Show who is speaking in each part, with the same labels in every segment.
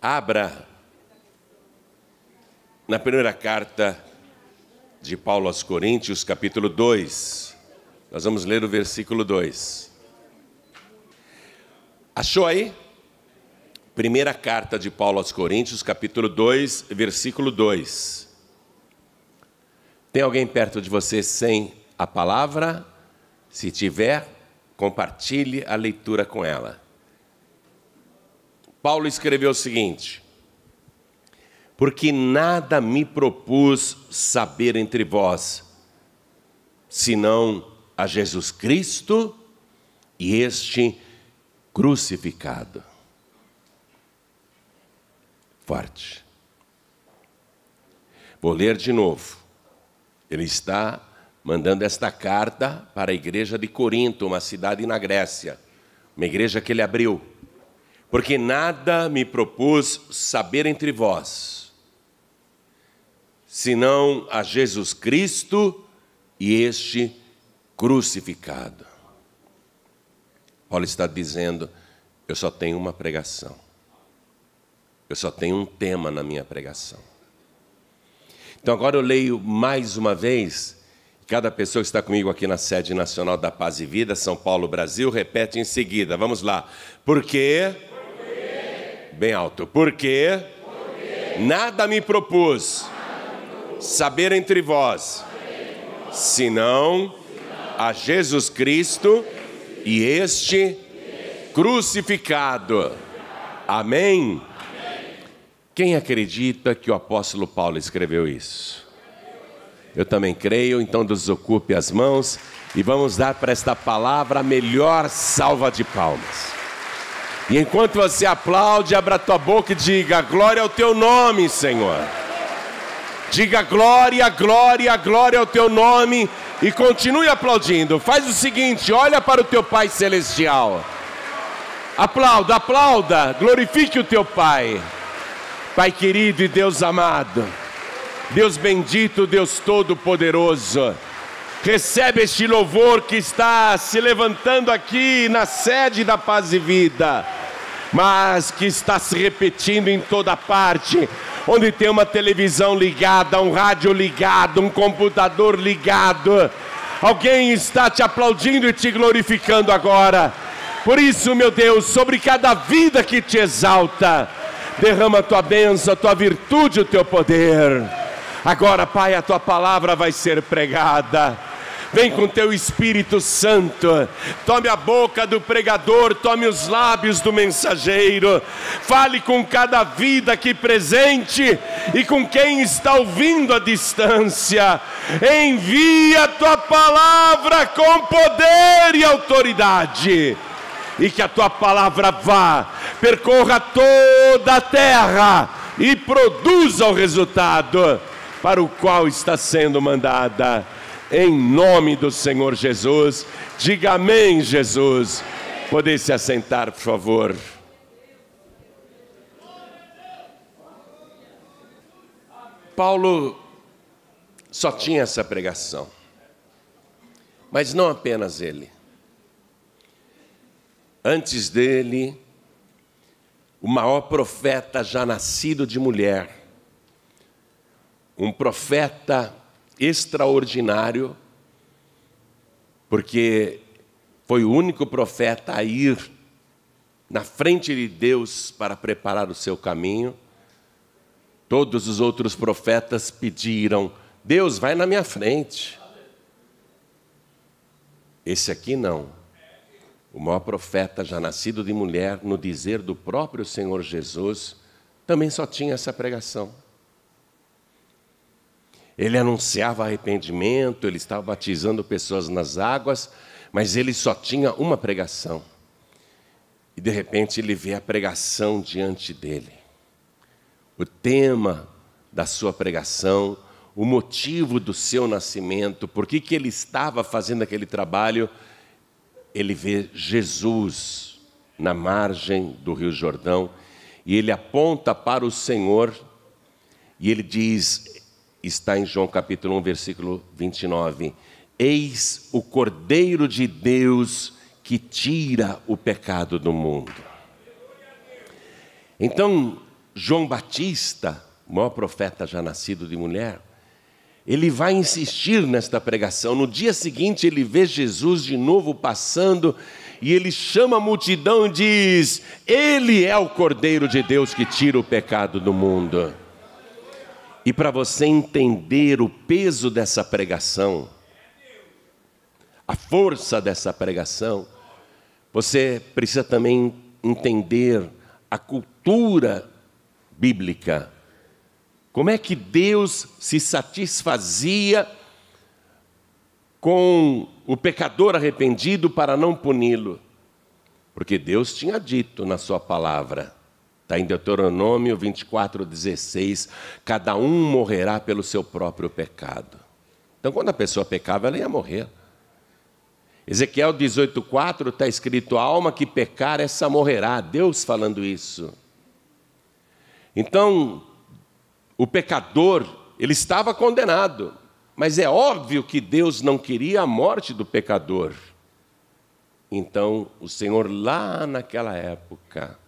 Speaker 1: Abra na primeira carta de Paulo aos Coríntios, capítulo 2. Nós vamos ler o versículo 2. Achou aí? Primeira carta de Paulo aos Coríntios, capítulo 2, versículo 2. Tem alguém perto de você sem a palavra? Se tiver, compartilhe a leitura com ela. Paulo escreveu o seguinte: porque nada me propus saber entre vós, senão a Jesus Cristo e este crucificado. Forte. Vou ler de novo. Ele está mandando esta carta para a igreja de Corinto, uma cidade na Grécia, uma igreja que ele abriu. Porque nada me propus saber entre vós, senão a Jesus Cristo e este crucificado. Paulo está dizendo, eu só tenho uma pregação. Eu só tenho um tema na minha pregação. Então agora eu leio mais uma vez. Cada pessoa que está comigo aqui na sede nacional da Paz e Vida, São Paulo, Brasil, repete em seguida. Vamos lá. Porque, bem alto, porque nada me propus saber entre vós, senão a Jesus Cristo e este crucificado. Amém? Quem acredita que o apóstolo Paulo escreveu isso? Eu também creio, então desocupe as mãos e vamos dar para esta palavra a melhor salva de palmas. E enquanto você aplaude, abra a tua boca e diga, glória ao teu nome, Senhor. Diga glória, glória, glória ao teu nome e continue aplaudindo. Faz o seguinte, olha para o teu Pai Celestial. Aplauda, aplauda, glorifique o teu Pai. Pai querido e Deus amado, Deus bendito, Deus todo-poderoso, recebe este louvor que está se levantando aqui na sede da Paz e Vida, mas que está se repetindo em toda parte, onde tem uma televisão ligada, um rádio ligado, um computador ligado. Alguém está te aplaudindo e te glorificando agora. Por isso, meu Deus, sobre cada vida que te exalta, derrama a tua bênção, a tua virtude, o teu poder. Agora, Pai, a tua palavra vai ser pregada. Vem com teu Espírito Santo. Tome a boca do pregador, tome os lábios do mensageiro. Fale com cada vida aqui presente e com quem está ouvindo à distância. Envia a tua palavra com poder e autoridade. E que a tua palavra vá, percorra toda a terra e produza o resultado para o qual está sendo mandada. Em nome do Senhor Jesus, diga amém, Jesus. Poder se assentar, por favor. Paulo só tinha essa pregação, mas não apenas ele. Antes dele, o maior profeta já nascido de mulher, um profeta extraordinário, porque foi o único profeta a ir na frente de Deus para preparar o seu caminho. Todos os outros profetas pediram, Deus, vai na minha frente. Esse aqui não. O maior profeta já nascido de mulher, no dizer do próprio Senhor Jesus, também só tinha essa pregação. Ele anunciava arrependimento, ele estava batizando pessoas nas águas, mas ele só tinha uma pregação. E de repente ele vê a pregação diante dele. O tema da sua pregação, o motivo do seu nascimento, por que ele estava fazendo aquele trabalho. Ele vê Jesus na margem do Rio Jordão e ele aponta para o Senhor e ele diz, está em João capítulo 1, versículo 29, eis o Cordeiro de Deus que tira o pecado do mundo. Então, João Batista, o maior profeta já nascido de mulher, ele vai insistir nesta pregação. No dia seguinte ele vê Jesus de novo passando e ele chama a multidão e diz: Ele é o Cordeiro de Deus que tira o pecado do mundo. E para você entender o peso dessa pregação, a força dessa pregação, você precisa também entender a cultura bíblica. Como é que Deus se satisfazia com o pecador arrependido para não puni-lo? Porque Deus tinha dito na sua palavra, está em Deuteronômio 24:16, cada um morrerá pelo seu próprio pecado. Então, quando a pessoa pecava, ela ia morrer. Ezequiel 18:4 está escrito: a alma que pecar, essa morrerá. Deus falando isso. Então, o pecador, ele estava condenado, mas é óbvio que Deus não queria a morte do pecador. Então, o Senhor lá naquela época,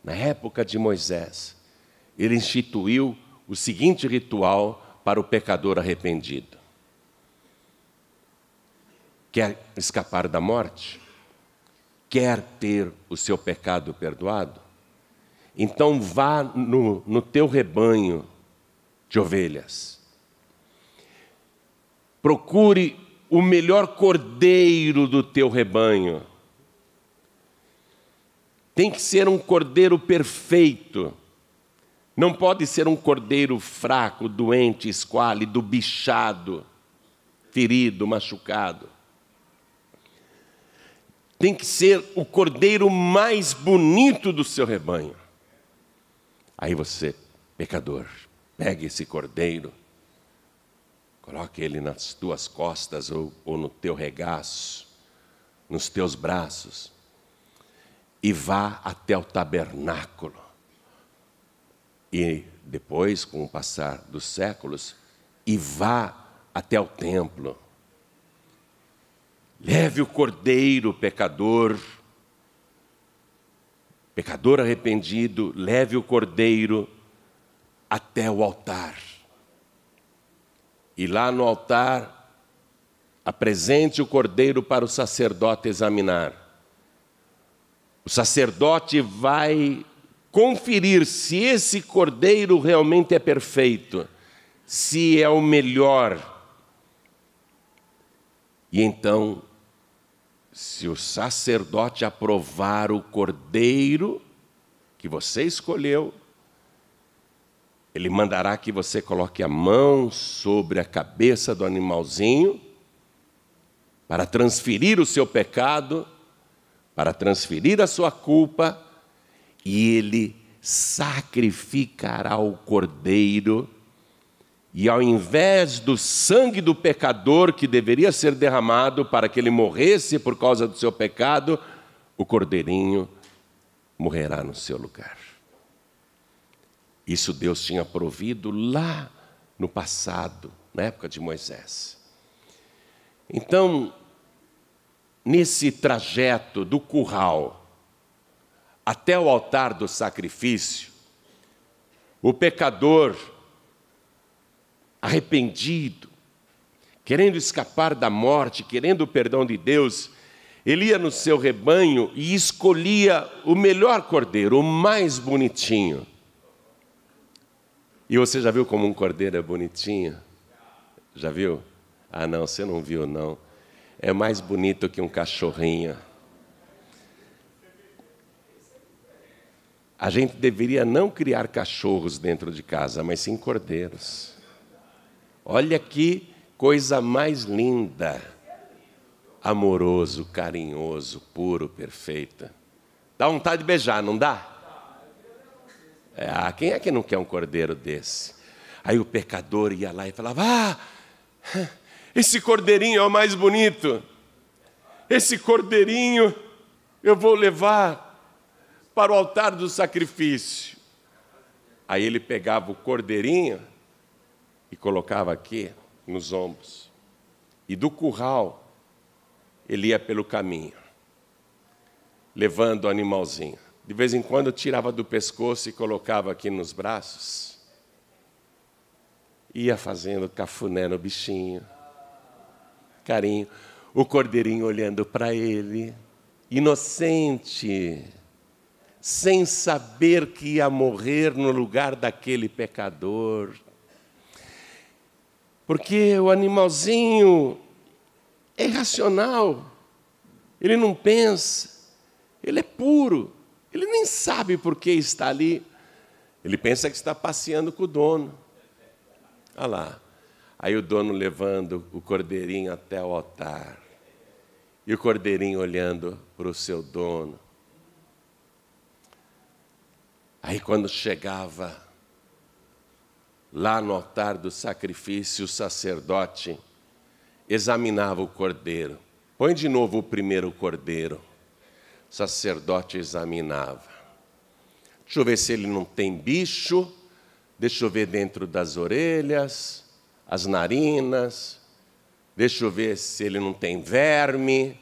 Speaker 1: na época de Moisés, ele instituiu o seguinte ritual para o pecador arrependido. Quer escapar da morte? Quer ter o seu pecado perdoado? Então vá no teu rebanho de ovelhas. Procure o melhor cordeiro do teu rebanho. Tem que ser um cordeiro perfeito. Não pode ser um cordeiro fraco, doente, esquálido, bichado, ferido, machucado. Tem que ser o cordeiro mais bonito do seu rebanho. Aí você, pecador, pegue esse cordeiro, coloque ele nas tuas costas ou no teu regaço, nos teus braços, e vá até o tabernáculo. E depois, com o passar dos séculos, e vá até o templo. Leve o cordeiro, pecador arrependido, leve o cordeiro até o altar. E lá no altar, apresente o cordeiro para o sacerdote examinar. O sacerdote vai conferir se esse cordeiro realmente é perfeito, se é o melhor. E então, se o sacerdote aprovar o cordeiro que você escolheu, ele mandará que você coloque a mão sobre a cabeça do animalzinho para transferir o seu pecado, para transferir a sua culpa, e ele sacrificará o cordeiro. E ao invés do sangue do pecador que deveria ser derramado para que ele morresse por causa do seu pecado, o cordeirinho morrerá no seu lugar. Isso Deus tinha provido lá no passado, na época de Moisés. Então, nesse trajeto do curral até o altar do sacrifício, o pecador arrependido, querendo escapar da morte, querendo o perdão de Deus, ele ia no seu rebanho e escolhia o melhor cordeiro, o mais bonitinho. E você já viu como um cordeiro é bonitinho? Já viu? Ah, não, você não viu, não. É mais bonito que um cachorrinho. A gente deveria não criar cachorros dentro de casa, mas sim cordeiros. Olha que coisa mais linda, amoroso, carinhoso, puro, perfeita. Dá vontade de beijar, não dá? Quem é que não quer um cordeiro desse? Aí o pecador ia lá e falava: esse cordeirinho é o mais bonito. Esse cordeirinho eu vou levar para o altar do sacrifício. Aí ele pegava o cordeirinho e colocava aqui nos ombros. E do curral, ele ia pelo caminho, levando o animalzinho. de vez em quando tirava do pescoço e colocava aqui nos braços. Ia fazendo cafuné no bichinho, carinho. O cordeirinho olhando para ele, inocente, sem saber que ia morrer no lugar daquele pecador. Porque o animalzinho é irracional, ele não pensa, ele é puro, ele nem sabe por que está ali. Ele pensa que está passeando com o dono. Olha lá, aí o dono levando o cordeirinho até o altar, e o cordeirinho olhando para o seu dono. Aí quando chegava lá no altar do sacrifício, o sacerdote examinava o cordeiro. Põe de novo o primeiro cordeiro. O sacerdote examinava. Deixa eu ver se ele não tem bicho. Deixa eu ver dentro das orelhas, as narinas. Deixa eu ver se ele não tem verme.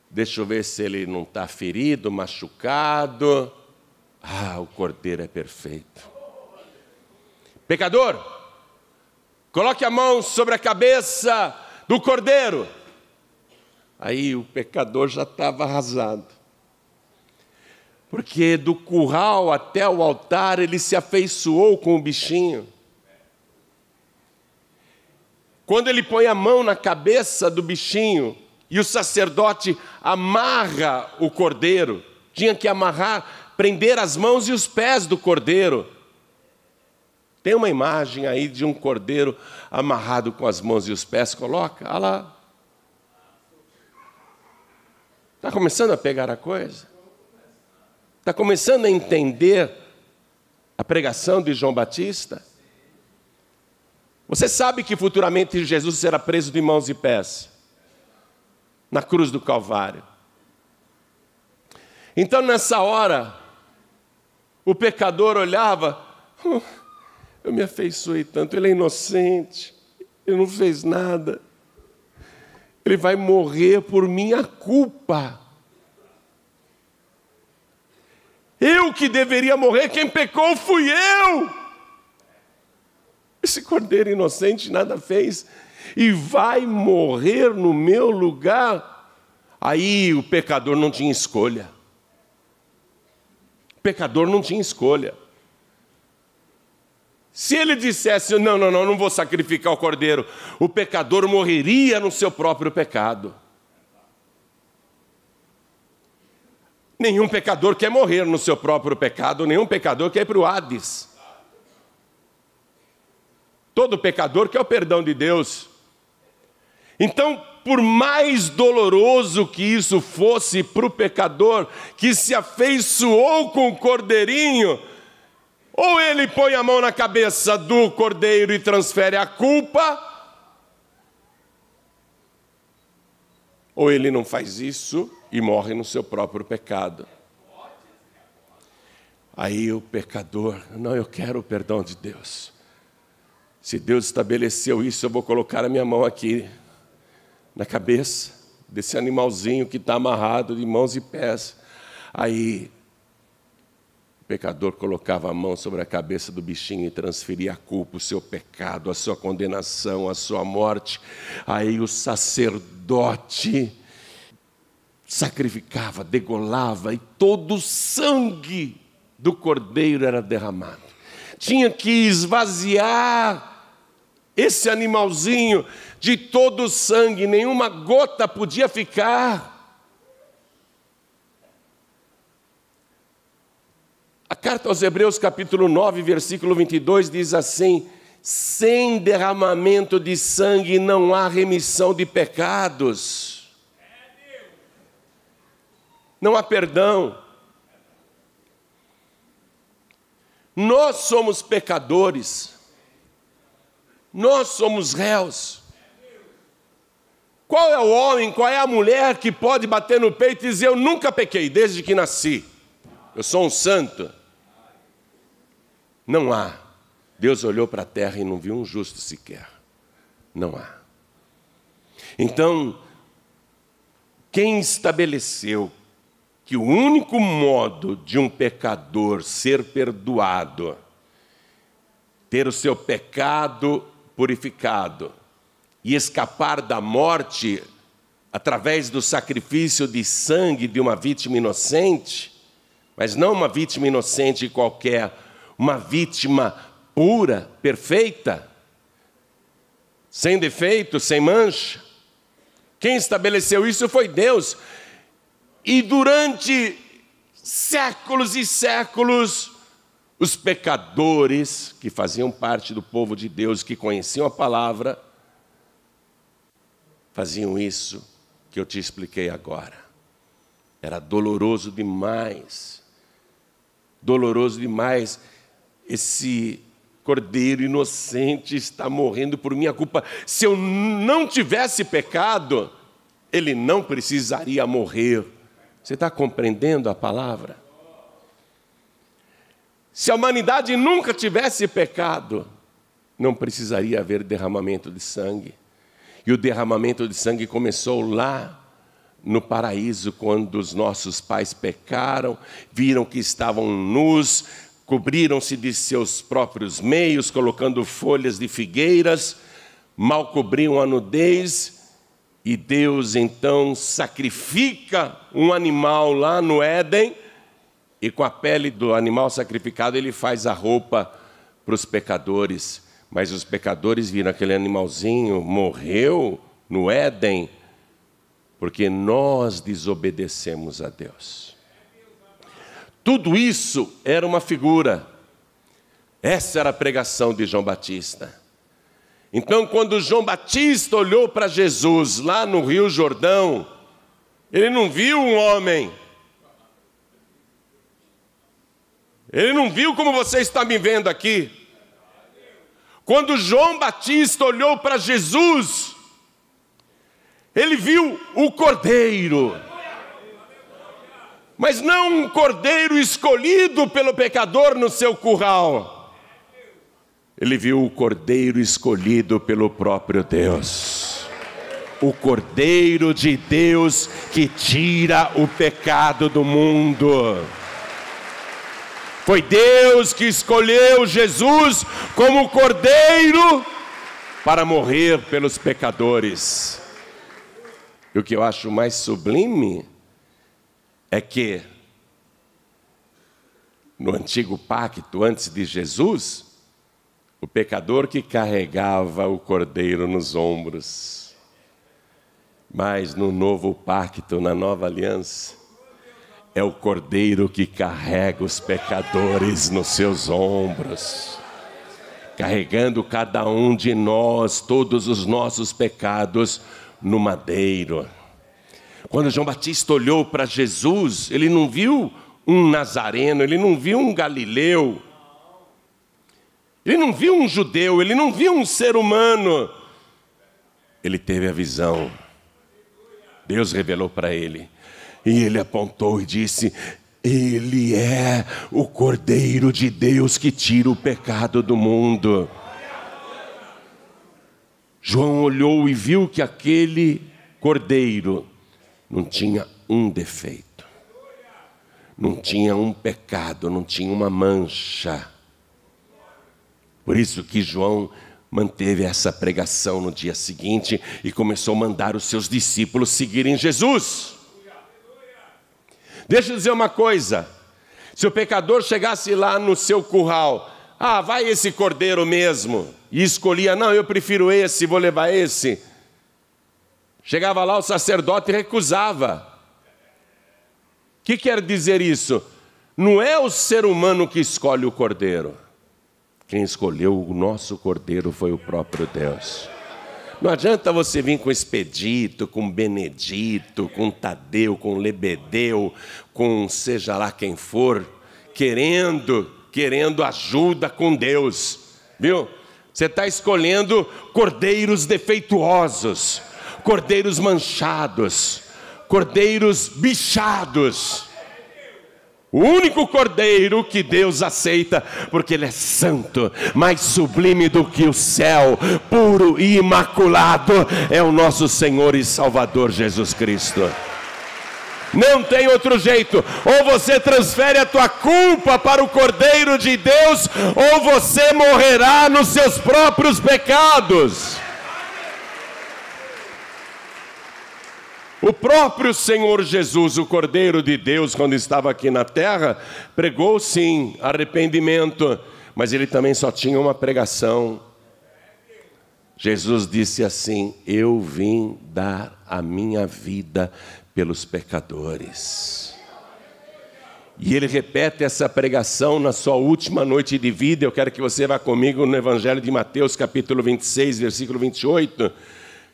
Speaker 1: Deixa eu ver se ele não está ferido, machucado. Ah, o cordeiro é perfeito. Pecador, coloque a mão sobre a cabeça do cordeiro. Aí o pecador já estava arrasado. Porque do curral até o altar ele se afeiçoou com o bichinho. Quando ele põe a mão na cabeça do bichinho e o sacerdote amarra o cordeiro, tinha que amarrar, prender as mãos e os pés do cordeiro. Tem uma imagem aí de um cordeiro amarrado com as mãos e os pés, coloca, olha lá. Está começando a pegar a coisa? Está começando a entender a pregação de João Batista? Você sabe que futuramente Jesus será preso de mãos e pés na cruz do Calvário. Então nessa hora, o pecador olhava, eu me afeiçoei tanto, ele é inocente, ele não fez nada, ele vai morrer por minha culpa. Eu que deveria morrer, quem pecou fui eu. Esse cordeiro inocente nada fez e vai morrer no meu lugar. Aí o pecador não tinha escolha. O pecador não tinha escolha. Se ele dissesse, não vou sacrificar o cordeiro, o pecador morreria no seu próprio pecado. Nenhum pecador quer morrer no seu próprio pecado, nenhum pecador quer ir para o Hades. Todo pecador quer o perdão de Deus. Então, por mais doloroso que isso fosse para o pecador, que se afeiçoou com o cordeirinho, ou ele põe a mão na cabeça do cordeiro e transfere a culpa, ou ele não faz isso e morre no seu próprio pecado. Aí o pecador, eu quero o perdão de Deus. Se Deus estabeleceu isso, eu vou colocar a minha mão aqui, na cabeça desse animalzinho que está amarrado de mãos e pés. Aí o pecador colocava a mão sobre a cabeça do bichinho e transferia a culpa, o seu pecado, a sua condenação, a sua morte. Aí o sacerdote sacrificava, degolava, e todo o sangue do cordeiro era derramado. Tinha que esvaziar esse animalzinho de todo o sangue, nenhuma gota podia ficar. A carta aos Hebreus, capítulo 9, versículo 22, diz assim: sem derramamento de sangue não há remissão de pecados. Não há perdão. Nós somos pecadores. Nós somos réus. Qual é o homem, qual é a mulher que pode bater no peito e dizer, eu nunca pequei desde que nasci, eu sou um santo? Não há. Deus olhou para a terra e não viu um justo sequer. Não há. Então, quem estabeleceu que o único modo de um pecador ser perdoado, ter o seu pecado purificado e escapar da morte através do sacrifício de sangue de uma vítima inocente, mas não uma vítima inocente qualquer, uma vítima pura, perfeita, sem defeito, sem mancha. Quem estabeleceu isso foi Deus. E durante séculos e séculos, os pecadores que faziam parte do povo de Deus, que conheciam a palavra, faziam isso que eu te expliquei agora. Era doloroso demais. Doloroso demais. Esse cordeiro inocente está morrendo por minha culpa. Se eu não tivesse pecado, ele não precisaria morrer. Você está compreendendo a palavra? Se a humanidade nunca tivesse pecado, não precisaria haver derramamento de sangue. E o derramamento de sangue começou lá no paraíso, quando os nossos pais pecaram, viram que estavam nus, cobriram-se de seus próprios meios, colocando folhas de figueiras, mal cobriam a nudez, e Deus então sacrifica um animal lá no Éden, e com a pele do animal sacrificado ele faz a roupa para os pecadores. Mas os pecadores viram aquele animalzinho, morreu no Éden, porque nós desobedecemos a Deus. Tudo isso era uma figura. Essa era a pregação de João Batista. Então, quando João Batista olhou para Jesus lá no Rio Jordão, ele não viu um homem. Ele não viu como você está me vendo aqui. Quando João Batista olhou para Jesus, ele viu o cordeiro. Mas não um cordeiro escolhido pelo pecador no seu curral. Ele viu o cordeiro escolhido pelo próprio Deus. O cordeiro de Deus que tira o pecado do mundo. Foi Deus que escolheu Jesus como cordeiro para morrer pelos pecadores. E o que eu acho mais sublime é que no antigo pacto, antes de Jesus, o pecador que carregava o cordeiro nos ombros. Mas no novo pacto, na nova aliança, é o cordeiro que carrega os pecadores nos seus ombros, carregando cada um de nós, todos os nossos pecados no madeiro. Quando João Batista olhou para Jesus, ele não viu um nazareno, ele não viu um galileu, ele não viu um judeu, ele não viu um ser humano. Ele teve a visão. Deus revelou para ele. E ele apontou e disse: Ele é o Cordeiro de Deus que tira o pecado do mundo. João olhou e viu que aquele cordeiro não tinha um defeito, não tinha um pecado, não tinha uma mancha. Por isso que João manteve essa pregação no dia seguinte e começou a mandar os seus discípulos seguirem Jesus. Deixa eu dizer uma coisa: se o pecador chegasse lá no seu curral, vai esse cordeiro mesmo, e escolhia, não, eu prefiro esse, vou levar esse. Chegava lá, o sacerdote recusava. O que quer dizer isso? Não é o ser humano que escolhe o cordeiro. Quem escolheu o nosso cordeiro foi o próprio Deus. Não adianta você vir com Expedito, com Benedito, com Tadeu, com Lebedeu, com seja lá quem for, querendo ajuda com Deus, viu? Você está escolhendo cordeiros defeituosos, cordeiros manchados, cordeiros bichados. O único cordeiro que Deus aceita, porque ele é santo, mais sublime do que o céu, puro e imaculado, é o nosso Senhor e Salvador Jesus Cristo. Não tem outro jeito. Ou você transfere a tua culpa para o Cordeiro de Deus, ou você morrerá nos seus próprios pecados. O próprio Senhor Jesus, o Cordeiro de Deus, quando estava aqui na terra, pregou sim arrependimento, mas ele também só tinha uma pregação. Jesus disse assim: eu vim dar a minha vida pelos pecadores. E ele repete essa pregação na sua última noite de vida. Eu quero que você vá comigo no Evangelho de Mateus, capítulo 26, versículo 28.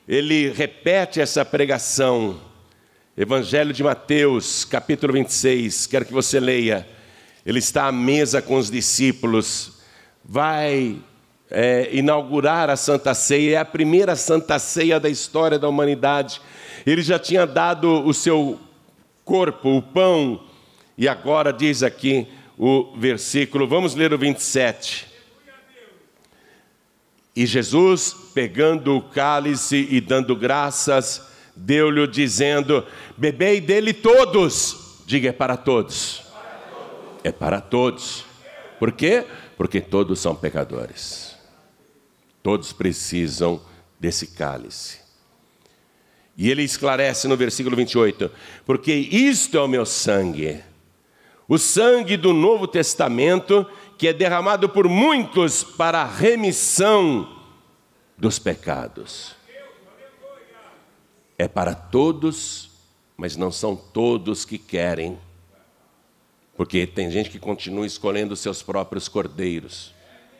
Speaker 1: Ele repete essa pregação. Evangelho de Mateus, capítulo 26, quero que você leia. Ele está à mesa com os discípulos, vai inaugurar a Santa Ceia, é a primeira Santa Ceia da história da humanidade. Ele já tinha dado o seu corpo, o pão, e agora diz aqui o versículo, vamos ler o 27. E Jesus, pegando o cálice e dando graças, deu-lhe dizendo: bebei dele todos. Diga, é para todos. É para todos. Por quê? Porque todos são pecadores. Todos precisam desse cálice. E ele esclarece no versículo 28, porque isto é o meu sangue, o sangue do Novo Testamento, que é derramado por muitos para a remissão dos pecados. É para todos, mas não são todos que querem, porque tem gente que continua escolhendo os seus próprios cordeiros.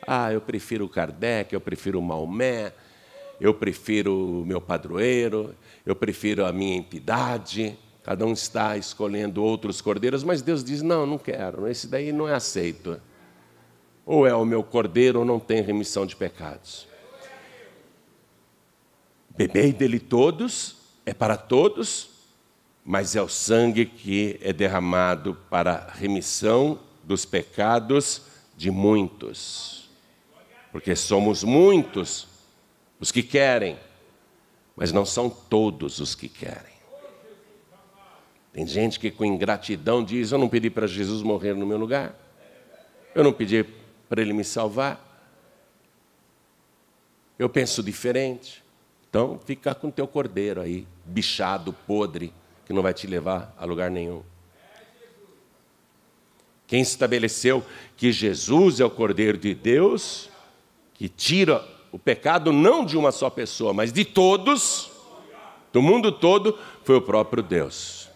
Speaker 1: Ah, eu prefiro o Kardec, eu prefiro o Maomé, eu prefiro o meu padroeiro, eu prefiro a minha entidade. Cada um está escolhendo outros cordeiros, mas Deus diz: não, não quero, esse daí não é aceito. Ou é o meu cordeiro ou não tem remissão de pecados. Bebei dele todos, é para todos, mas é o sangue que é derramado para a remissão dos pecados de muitos. Porque somos muitos os que querem, mas não são todos os que querem. Tem gente que com ingratidão diz: eu não pedi para Jesus morrer no meu lugar, eu não pedi para Ele me salvar, eu penso diferente. Então fica com o teu cordeiro aí, bichado, podre, que não vai te levar a lugar nenhum. Quem estabeleceu que Jesus é o Cordeiro de Deus, que tira o pecado não de uma só pessoa, mas de todos, do mundo todo, foi o próprio Deus.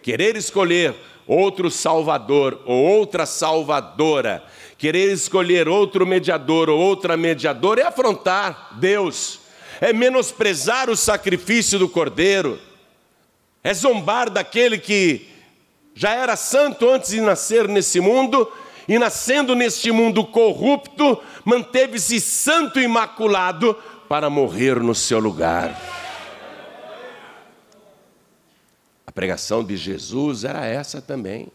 Speaker 1: Querer escolher outro salvador ou outra salvadora, querer escolher outro mediador ou outra mediadora, é afrontar Deus, é menosprezar o sacrifício do Cordeiro, é zombar daquele que já era santo antes de nascer nesse mundo, e nascendo neste mundo corrupto, manteve-se santo e imaculado para morrer no seu lugar. A pregação de Jesus era essa também.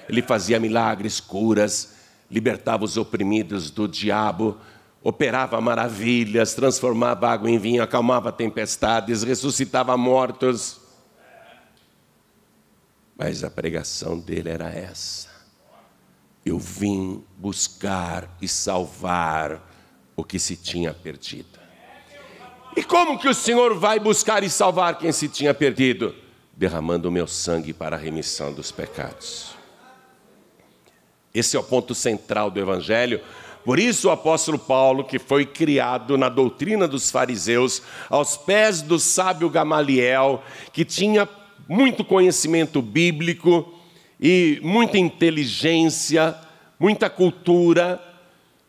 Speaker 1: Ele fazia milagres, curas, libertava os oprimidos do diabo, operava maravilhas, transformava água em vinho, acalmava tempestades, ressuscitava mortos. Mas a pregação dele era essa: eu vim buscar e salvar o que se tinha perdido. E como que o Senhor vai buscar e salvar quem se tinha perdido? Derramando o meu sangue para a remissão dos pecados. Esse é o ponto central do Evangelho. Por isso o apóstolo Paulo, que foi criado na doutrina dos fariseus, aos pés do sábio Gamaliel, que tinha muito conhecimento bíblico e muita inteligência, muita cultura,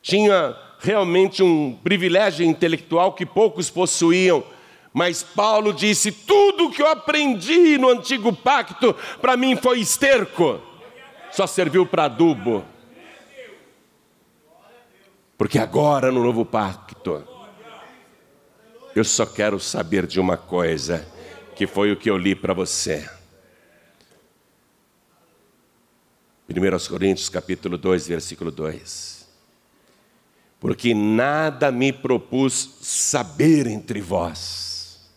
Speaker 1: tinha realmente um privilégio intelectual que poucos possuíam. Mas Paulo disse: tudo que eu aprendi no antigo pacto, para mim foi esterco, só serviu para adubo. Porque agora no novo pacto, eu só quero saber de uma coisa, que foi o que eu li para você. 1 Coríntios capítulo 2, versículo 2. Porque nada me propus saber entre vós.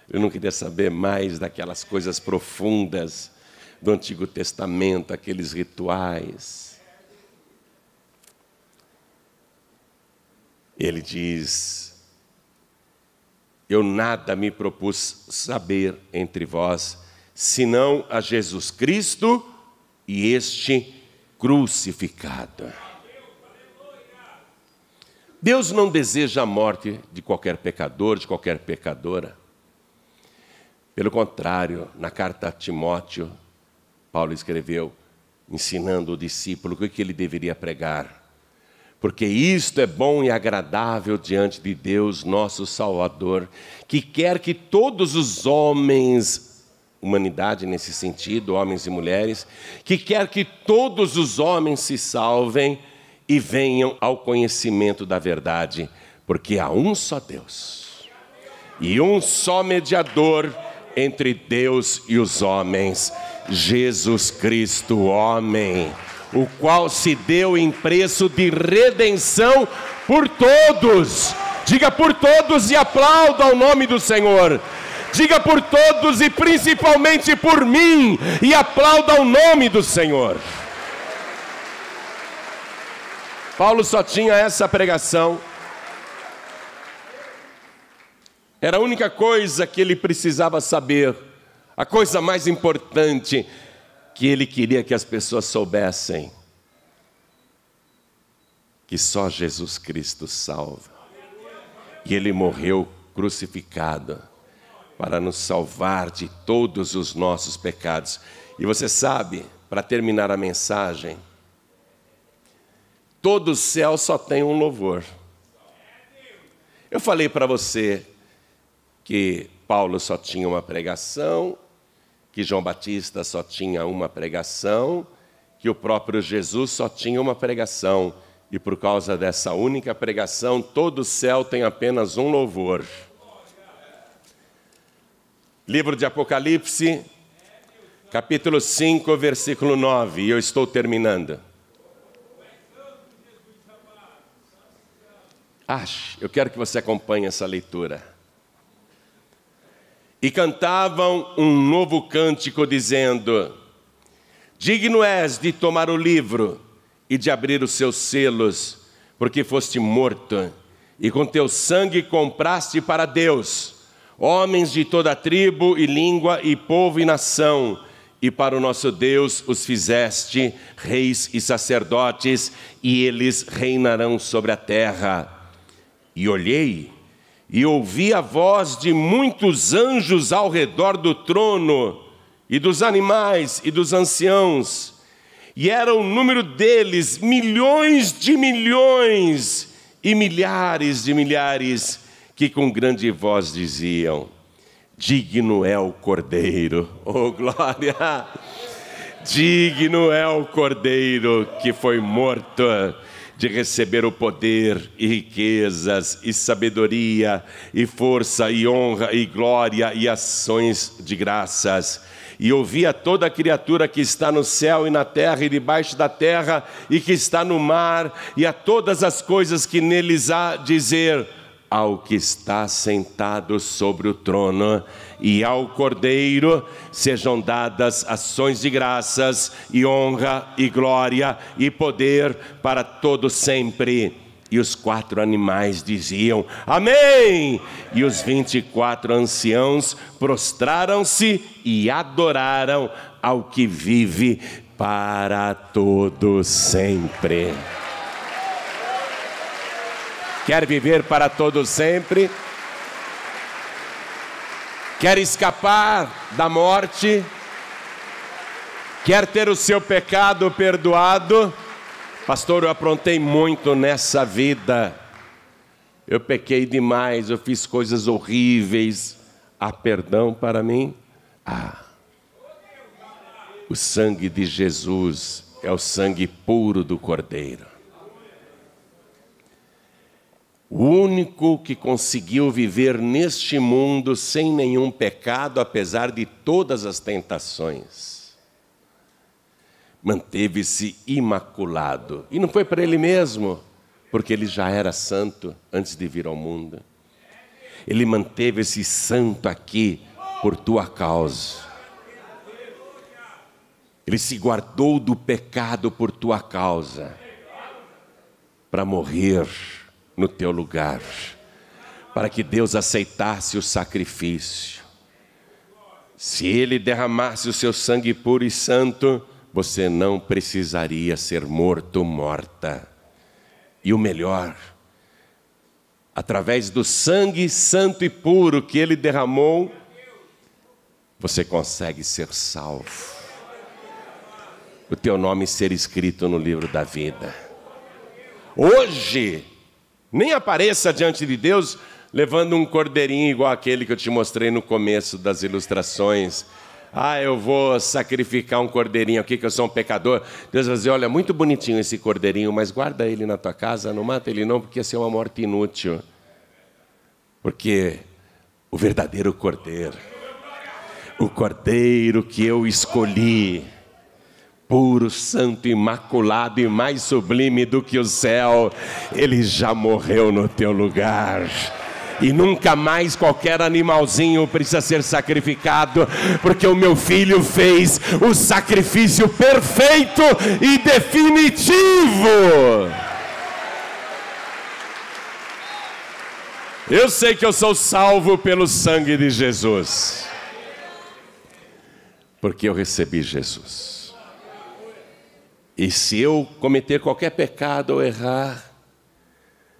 Speaker 1: Ele não queria saber mais daquelas coisas profundas do Antigo Testamento, aqueles rituais. Ele diz: eu nada me propus saber entre vós, senão a Jesus Cristo e este crucificado. Deus não deseja a morte de qualquer pecador, de qualquer pecadora. Pelo contrário, na carta a Timóteo, Paulo escreveu, ensinando o discípulo o que ele deveria pregar. Porque isto é bom e agradável diante de Deus, nosso Salvador, que quer que todos os homens, humanidade nesse sentido, homens e mulheres, que quer que todos os homens se salvem e venham ao conhecimento da verdade, porque há um só Deus e um só mediador entre Deus e os homens, Jesus Cristo, homem, o qual se deu em preço de redenção por todos. Diga por todos e aplauda o nome do Senhor. Diga por todos e principalmente por mim e aplauda o nome do Senhor. Paulo só tinha essa pregação. Era a única coisa que ele precisava saber, a coisa mais importante que ele queria que as pessoas soubessem: que só Jesus Cristo salva. E ele morreu crucificado para nos salvar de todos os nossos pecados. E você sabe, para terminar a mensagem, todo o céu só tem um louvor. Eu falei para você que Paulo só tinha uma pregação, que João Batista só tinha uma pregação, que o próprio Jesus só tinha uma pregação. E por causa dessa única pregação, todo o céu tem apenas um louvor. Livro de Apocalipse, capítulo 5, versículo 9. E eu estou terminando. Eu quero que você acompanhe essa leitura. E cantavam um novo cântico, dizendo: digno és de tomar o livro e de abrir os seus selos, porque foste morto, e com teu sangue compraste para Deus homens de toda tribo e língua e povo e nação, e para o nosso Deus os fizeste reis e sacerdotes, e eles reinarão sobre a terra. E olhei, e ouvi a voz de muitos anjos ao redor do trono, e dos animais e dos anciãos, e era o número deles milhões de milhões e milhares de milhares, que com grande voz diziam: digno é o Cordeiro, oh glória! Digno é o Cordeiro que foi morto, de receber o poder e riquezas e sabedoria e força e honra e glória e ações de graças. E ouvi a toda criatura que está no céu e na terra e debaixo da terra e que está no mar, e a todas as coisas que neles há, dizer: ao que está sentado sobre o trono e ao Cordeiro sejam dadas ações de graças e honra e glória e poder para todo sempre. E os 4 animais diziam: amém! E os 24 anciãos prostraram-se e adoraram ao que vive para todo sempre. Quer viver para todo sempre? Quer escapar da morte? Quer ter o seu pecado perdoado? Pastor, eu aprontei muito nessa vida. Eu pequei demais, eu fiz coisas horríveis. Há perdão para mim? O sangue de Jesus é o sangue puro do Cordeiro. O único que conseguiu viver neste mundo sem nenhum pecado, apesar de todas as tentações. Manteve-se imaculado. E não foi para ele mesmo, porque ele já era santo antes de vir ao mundo. Ele manteve esse santo aqui por tua causa. Ele se guardou do pecado por tua causa, para morrer no teu lugar, para que Deus aceitasse o sacrifício. Se Ele derramasse o seu sangue puro e santo, você não precisaria ser morto ou morta. E o melhor, através do sangue santo e puro que Ele derramou, você consegue ser salvo. O teu nome ser escrito no livro da vida. Hoje, nem apareça diante de Deus levando um cordeirinho igual aquele que eu te mostrei no começo das ilustrações. Eu vou sacrificar um cordeirinho aqui que eu sou um pecador. Deus vai dizer, olha, muito bonitinho esse cordeirinho, mas guarda ele na tua casa, não mata ele não, porque ia ser uma morte inútil. Porque o verdadeiro cordeiro, o cordeiro que eu escolhi, puro, santo, imaculado e mais sublime do que o céu, ele já morreu no teu lugar. E nunca mais qualquer animalzinho precisa ser sacrificado, porque o meu filho fez o sacrifício perfeito e definitivo. Eu sei que eu sou salvo pelo sangue de Jesus, porque eu recebi Jesus. E se eu cometer qualquer pecado ou errar,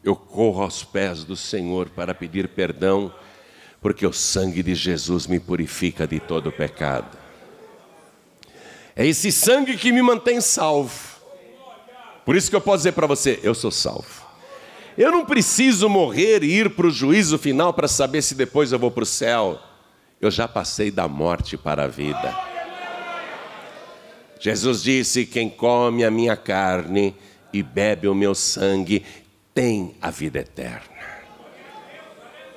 Speaker 1: eu corro aos pés do Senhor para pedir perdão, porque o sangue de Jesus me purifica de todo pecado. É esse sangue que me mantém salvo. Por isso que eu posso dizer para você, eu sou salvo. Eu não preciso morrer e ir para o juízo final para saber se depois eu vou para o céu. Eu já passei da morte para a vida. Jesus disse, quem come a minha carne e bebe o meu sangue, tem a vida eterna.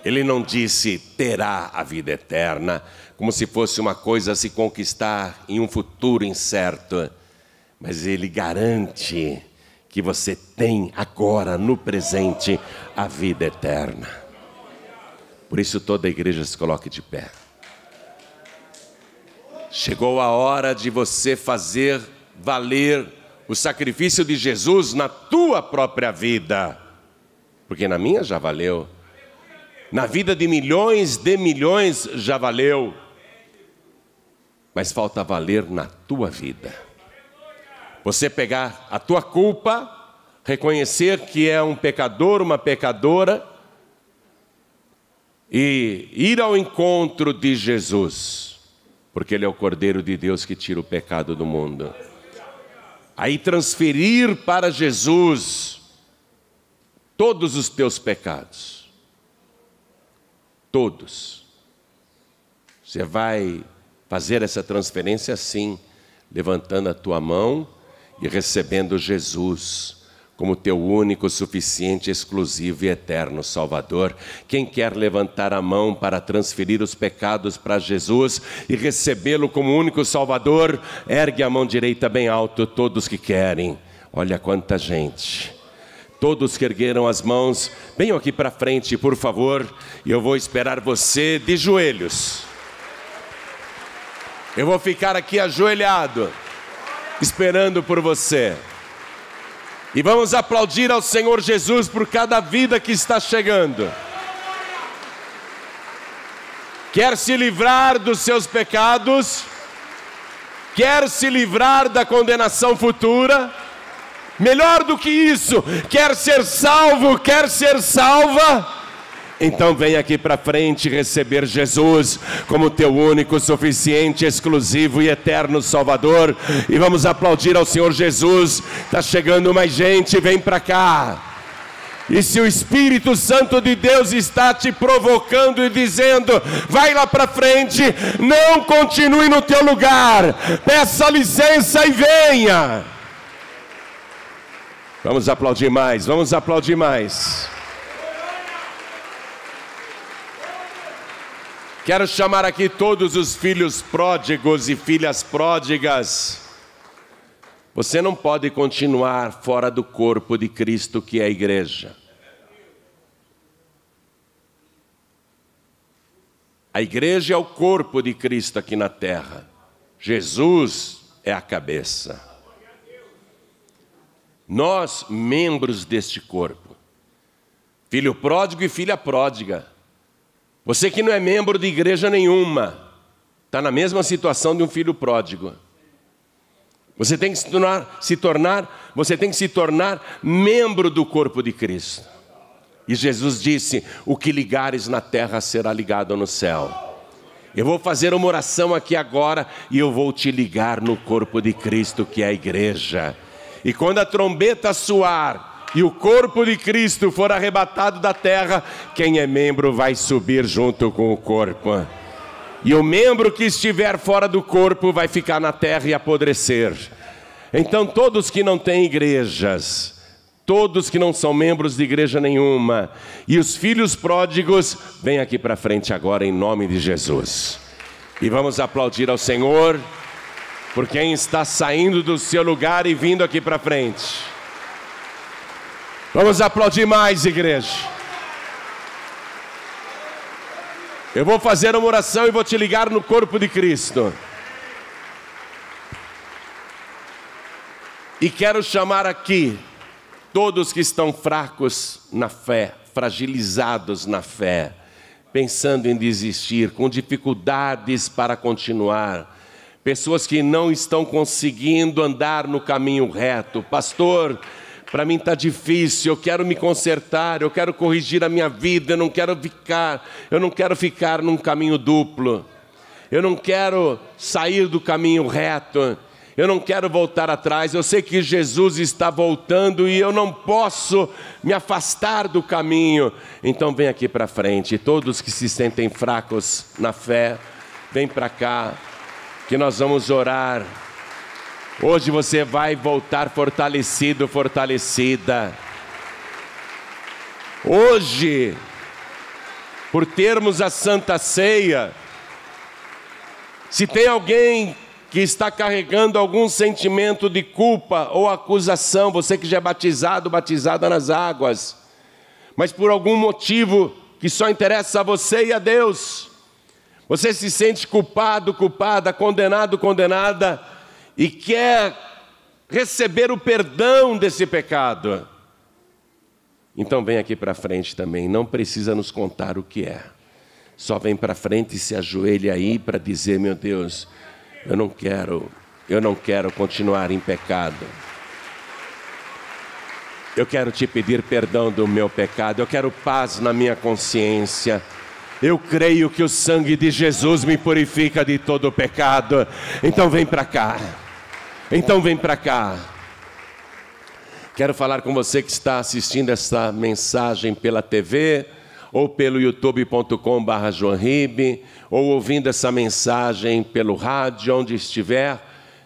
Speaker 1: Ele não disse, terá a vida eterna, como se fosse uma coisa a se conquistar em um futuro incerto. Mas ele garante que você tem agora, no presente, a vida eterna. Por isso toda a igreja se coloque de pé. Chegou a hora de você fazer valer o sacrifício de Jesus na tua própria vida. Porque na minha já valeu. Na vida de milhões já valeu. Mas falta valer na tua vida. Você pegar a tua culpa, reconhecer que é um pecador, uma pecadora, e ir ao encontro de Jesus. Porque Ele é o Cordeiro de Deus que tira o pecado do mundo. Aí transferir para Jesus todos os teus pecados. Todos. Você vai fazer essa transferência assim, levantando a tua mão e recebendo Jesus como teu único, suficiente, exclusivo e eterno Salvador. Quem quer levantar a mão para transferir os pecados para Jesus e recebê-lo como único Salvador, ergue a mão direita bem alto, todos que querem. Olha quanta gente. Todos que ergueram as mãos, venham aqui para frente, por favor, e eu vou esperar você de joelhos. Eu vou ficar aqui ajoelhado, esperando por você. E vamos aplaudir ao Senhor Jesus por cada vida que está chegando. Quer se livrar dos seus pecados? Quer se livrar da condenação futura? Melhor do que isso, quer ser salvo, quer ser salva? Então vem aqui para frente receber Jesus como teu único, suficiente, exclusivo e eterno Salvador. E vamos aplaudir ao Senhor Jesus. Está chegando mais gente, vem para cá. E se o Espírito Santo de Deus está te provocando e dizendo, vai lá para frente, não continue no teu lugar, peça licença e venha. Vamos aplaudir mais, vamos aplaudir mais. Quero chamar aqui todos os filhos pródigos e filhas pródigas. Você não pode continuar fora do corpo de Cristo, que é a igreja. A igreja é o corpo de Cristo aqui na terra. Jesus é a cabeça. Nós, membros deste corpo. Filho pródigo e filha pródiga. Você que não é membro de igreja nenhuma, está na mesma situação de um filho pródigo. Você tem que se tornar membro do corpo de Cristo. E Jesus disse: o que ligares na terra será ligado no céu. Eu vou fazer uma oração aqui agora e eu vou te ligar no corpo de Cristo, que é a igreja. E quando a trombeta soar e o corpo de Cristo for arrebatado da terra, quem é membro vai subir junto com o corpo. E o membro que estiver fora do corpo vai ficar na terra e apodrecer. Então todos que não têm igrejas, todos que não são membros de igreja nenhuma, e os filhos pródigos, vem aqui para frente agora em nome de Jesus. E vamos aplaudir ao Senhor por quem está saindo do seu lugar e vindo aqui para frente. Vamos aplaudir mais, igreja. Eu vou fazer uma oração e vou te ligar no corpo de Cristo. E quero chamar aqui todos que estão fracos na fé, fragilizados na fé, pensando em desistir, com dificuldades para continuar. Pessoas que não estão conseguindo andar no caminho reto. Pastor, para mim está difícil, eu quero me consertar, eu quero corrigir a minha vida, eu não quero ficar num caminho duplo, eu não quero sair do caminho reto, eu não quero voltar atrás, eu sei que Jesus está voltando e eu não posso me afastar do caminho. Então vem aqui para frente, todos que se sentem fracos na fé, vem para cá, que nós vamos orar. Hoje você vai voltar fortalecido, fortalecida. Hoje, por termos a Santa Ceia, se tem alguém que está carregando algum sentimento de culpa ou acusação, você que já é batizado, batizada nas águas, mas por algum motivo que só interessa a você e a Deus, você se sente culpado, culpada, condenado, condenada, e quer receber o perdão desse pecado, então vem aqui para frente também, não precisa nos contar o que é, só vem para frente e se ajoelha aí para dizer: meu Deus, eu não quero continuar em pecado, eu quero te pedir perdão do meu pecado, eu quero paz na minha consciência, eu creio que o sangue de Jesus me purifica de todo o pecado, então vem para cá. Então vem para cá. Quero falar com você que está assistindo essa mensagem pela TV, ou pelo youtube.com/joanribe, ou ouvindo essa mensagem pelo rádio, onde estiver.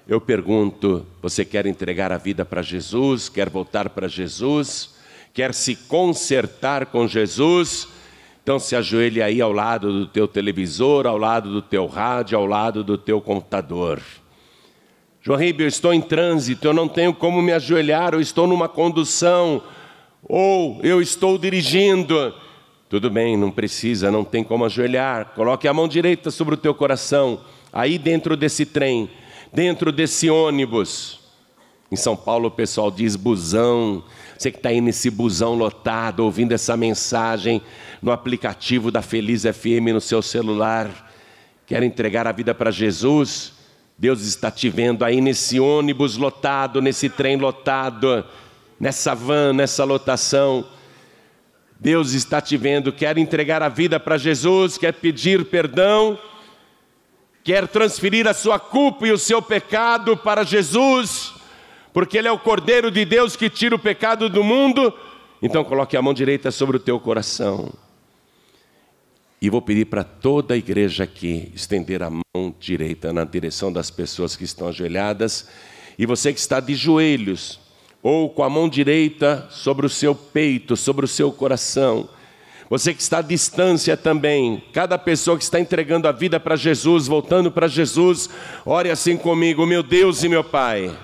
Speaker 1: Eu pergunto, você quer entregar a vida para Jesus? Quer voltar para Jesus? Quer se consertar com Jesus? Então se ajoelhe aí ao lado do teu televisor, ao lado do teu rádio, ao lado do teu computador. João Ribeiro, eu estou em trânsito, eu não tenho como me ajoelhar, eu estou numa condução, ou eu estou dirigindo. Tudo bem, não precisa, não tem como ajoelhar. Coloque a mão direita sobre o teu coração, aí dentro desse trem, dentro desse ônibus. Em São Paulo o pessoal diz busão. Você que está aí nesse busão lotado, ouvindo essa mensagem no aplicativo da Feliz FM no seu celular, quer entregar a vida para Jesus? Deus está te vendo aí nesse ônibus lotado, nesse trem lotado, nessa van, nessa lotação. Deus está te vendo, quer entregar a vida para Jesus, quer pedir perdão, quer transferir a sua culpa e o seu pecado para Jesus, porque Ele é o Cordeiro de Deus que tira o pecado do mundo. Então coloque a mão direita sobre o teu coração. E vou pedir para toda a igreja aqui estender a mão direita na direção das pessoas que estão ajoelhadas. E você que está de joelhos, ou com a mão direita sobre o seu peito, sobre o seu coração. Você que está à distância também, cada pessoa que está entregando a vida para Jesus, voltando para Jesus, ore assim comigo: meu Deus e meu Pai.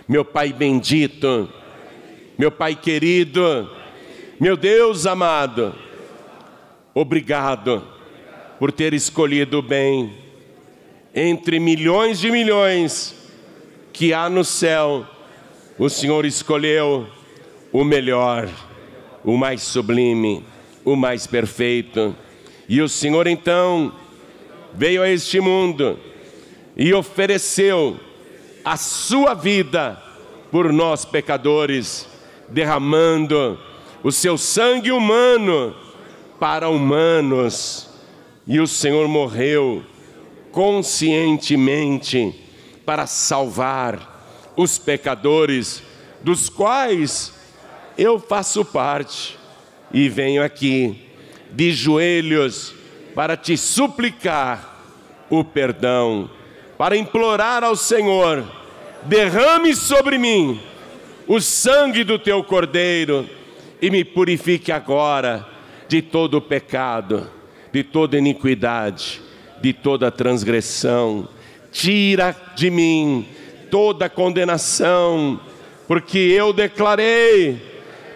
Speaker 1: Meu Pai bendito, meu Pai querido, meu Deus amado, obrigado por ter escolhido o bem. Entre milhões de milhões que há no céu, o Senhor escolheu o melhor, o mais sublime, o mais perfeito. E o Senhor então veio a este mundo e ofereceu a sua vida por nós pecadores, derramando o seu sangue humano para humanos. E o Senhor morreu conscientemente para salvar os pecadores, dos quais eu faço parte. E venho aqui de joelhos para te suplicar o perdão, para implorar ao Senhor: derrame sobre mim o sangue do teu Cordeiro e me purifique agora de todo o pecado, de toda iniquidade, de toda transgressão. Tira de mim toda condenação, porque eu declarei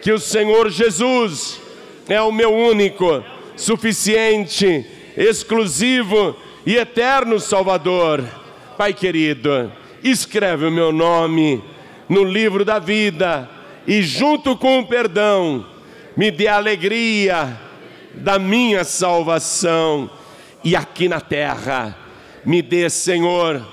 Speaker 1: que o Senhor Jesus é o meu único, suficiente, exclusivo e eterno Salvador. Pai querido, escreve o meu nome no livro da vida e, junto com o perdão, me dê a alegria da minha salvação. E aqui na terra, me dê, Senhor,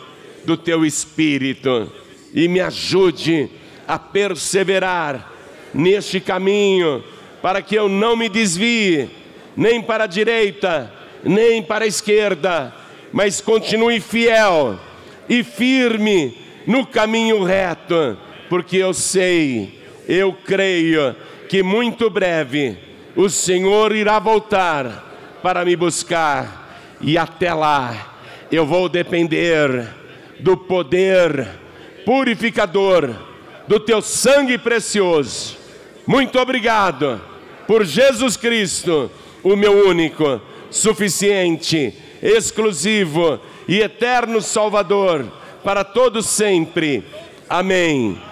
Speaker 1: do teu Espírito e me ajude a perseverar neste caminho, para que eu não me desvie nem para a direita, nem para a esquerda, mas continue fiel e firme no caminho reto, porque eu sei, eu creio que muito breve o Senhor irá voltar para me buscar, e até lá eu vou depender do poder purificador do teu sangue precioso. Muito obrigado por Jesus Cristo, o meu único, suficiente, exclusivo e eterno Salvador, para todos sempre. Amém.